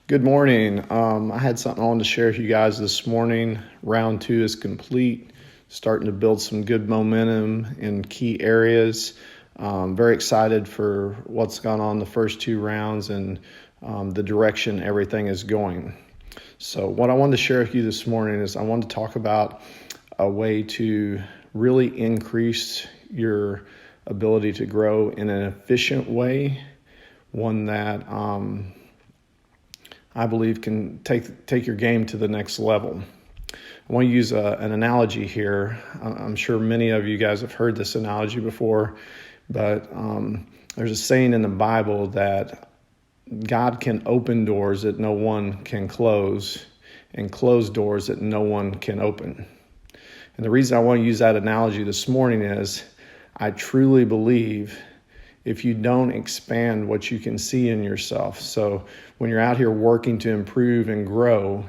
Good morning. I had something I wanted to share with you guys this morning. Round 2 is complete, starting to build some good momentum in key areas. Very excited for what's gone on the first 2 rounds and the direction everything is going. So what I wanted to share with you this morning is I wanted to talk about a way to really increase your ability to grow in an efficient way, one that I believe can take your game to the next level. I want to use an analogy here. I'm sure many of you guys have heard this analogy before, but there's a saying in the Bible that God can open doors that no one can close and close doors that no one can open. And the reason I want to use that analogy this morning is I truly believe if you don't expand what you can see in yourself. So when you're out here working to improve and grow,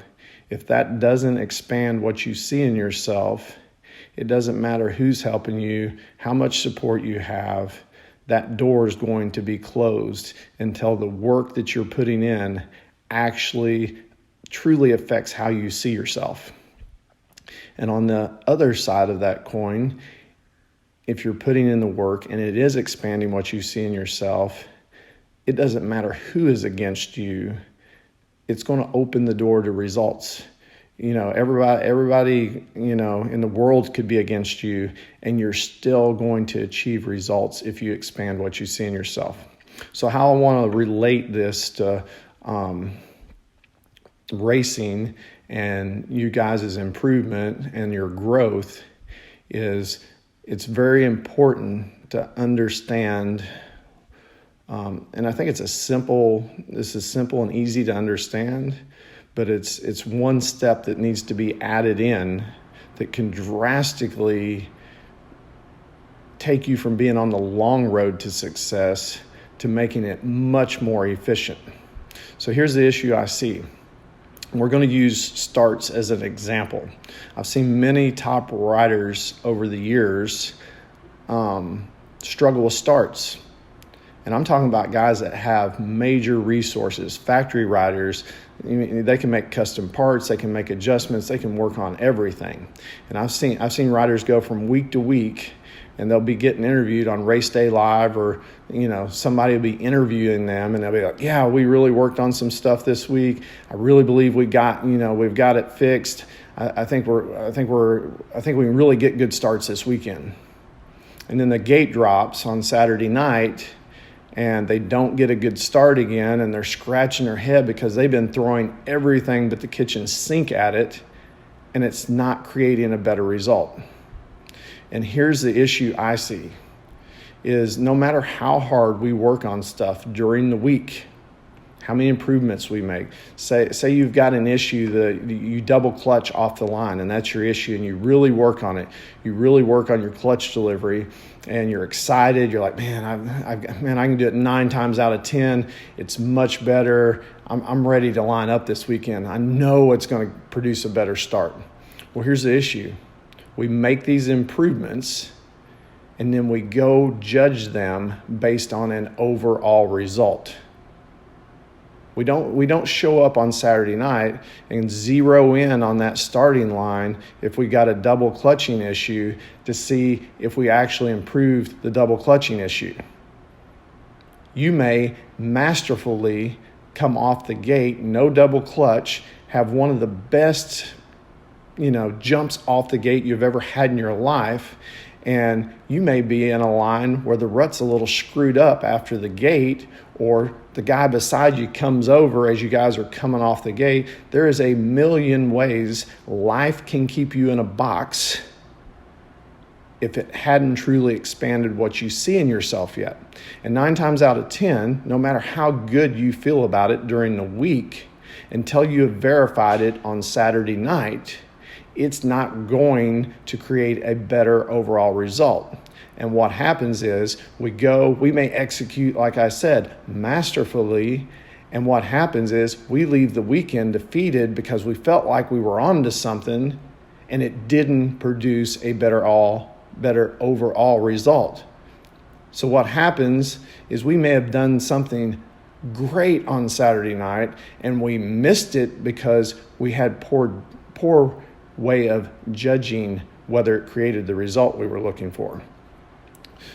if that doesn't expand what you see in yourself, it doesn't matter who's helping you, how much support you have, that door is going to be closed until the work that you're putting in actually truly affects how you see yourself. And on the other side of that coin, if you're putting in the work and it is expanding what you see in yourself, it doesn't matter who is against you. It's going to open the door to results. Everybody, in the world could be against you, and you're still going to achieve results if you expand what you see in yourself. So how I want to relate this to racing and you guys' improvement and your growth is it's very important to understand, and I think this is simple and easy to understand, but it's one step that needs to be added in that can drastically take you from being on the long road to success to making it much more efficient. So here's the issue I see. We're going to use starts as an example. I've seen many top riders over the years struggle with starts. And I'm talking about guys that have major resources, factory riders. They can make custom parts, they can make adjustments, they can work on everything. And I've seen riders go from week to week, and they'll be getting interviewed on Race Day Live, or somebody will be interviewing them, and they'll be like, "Yeah, we really worked on some stuff this week. I really believe we've got it fixed. I think we can really get good starts this weekend." And then the gate drops on Saturday night, and they don't get a good start again, and they're scratching their head because they've been throwing everything but the kitchen sink at it, and it's not creating a better result. And here's the issue I see, is no matter how hard we work on stuff during the week, how many improvements we make. Say you've got an issue that you double clutch off the line, and that's your issue, and you really work on it. You really work on your clutch delivery, and you're excited. You're like, man, I can do it 9 times out of 10. It's much better. I'm ready to line up this weekend. I know it's going to produce a better start. Well, here's the issue. We make these improvements, and then we go judge them based on an overall result. We don't show up on Saturday night and zero in on that starting line if we got a double clutching issue to see if we actually improved the double clutching issue. You may masterfully come off the gate, no double clutch, have one of the best jumps off the gate you've ever had in your life, and you may be in a line where the rut's a little screwed up after the gate, or the guy beside you comes over as you guys are coming off the gate. There is a million ways life can keep you in a box if it hadn't truly expanded what you see in yourself yet. And 9 times out of 10, no matter how good you feel about it during the week, until you have verified it on Saturday night, it's not going to create a better overall result. And what happens is we may execute, like I said, masterfully. And what happens is we leave the weekend defeated because we felt like we were onto something and it didn't produce a better overall result. So what happens is we may have done something great on Saturday night, and we missed it because we had poor way of judging whether it created the result we were looking for.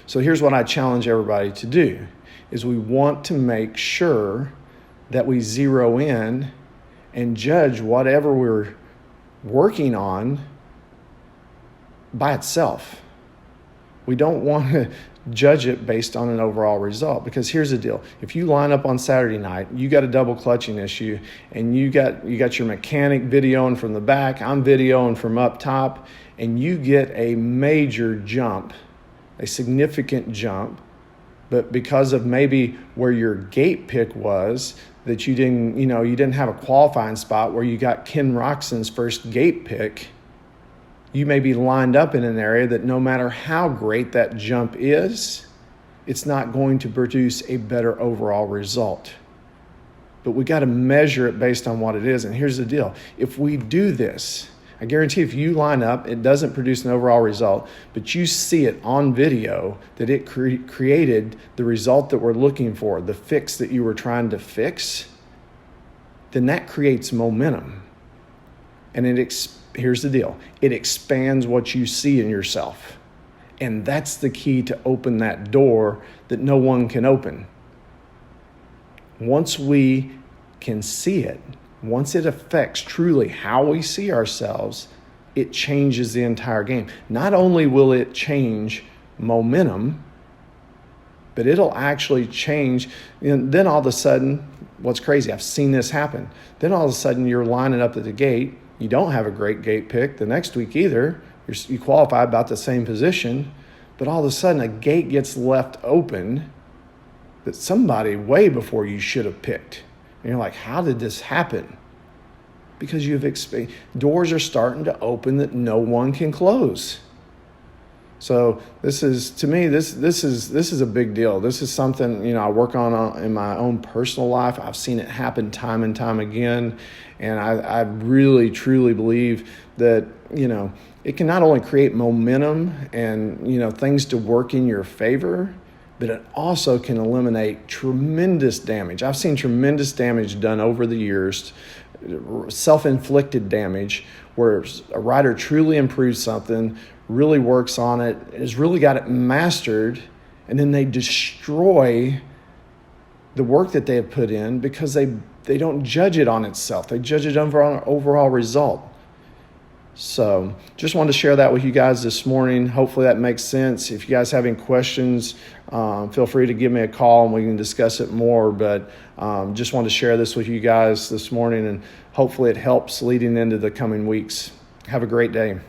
So here's what I challenge everybody to do, is we want to make sure that we zero in and judge whatever we're working on by itself. We don't want to judge it based on an overall result, because here's the deal. If you line up on Saturday night, you got a double clutching issue, and you got your mechanic videoing from the back, I'm videoing from up top, and you get a major jump, a significant jump, but because of maybe where your gate pick was, that you didn't have a qualifying spot where you got Ken Roxon's first gate pick, you may be lined up in an area that no matter how great that jump is, it's not going to produce a better overall result. But we got to measure it based on what it is. And here's the deal. If we do this, I guarantee if you line up, it doesn't produce an overall result, but you see it on video that it created the result that we're looking for, the fix that you were trying to fix, then that creates momentum. And here's the deal. It expands what you see in yourself. And that's the key to open that door that no one can open. Once we can see it, once it affects truly how we see ourselves, it changes the entire game. Not only will it change momentum, but it'll actually change. And then all of a sudden, what's crazy, I've seen this happen. Then all of a sudden you're lining up at the gate. You don't have a great gate pick the next week either. You qualify about the same position, but all of a sudden a gate gets left open that somebody way before you should have picked. And you're like, how did this happen? Because doors are starting to open that no one can close. So this is, to me, this is a big deal. This is something, I work on in my own personal life. I've seen it happen time and time again. And I really, truly believe that, it can not only create momentum and, things to work in your favor, but it also can eliminate tremendous damage. I've seen tremendous damage done over the years, self-inflicted damage, where a rider truly improves something, really works on it, has really got it mastered, and then they destroy the work that they have put in because they don't judge it on itself. They judge it on an overall result. So just wanted to share that with you guys this morning. Hopefully that makes sense. If you guys have any questions, feel free to give me a call and we can discuss it more. But just wanted to share this with you guys this morning, and hopefully it helps leading into the coming weeks. Have a great day.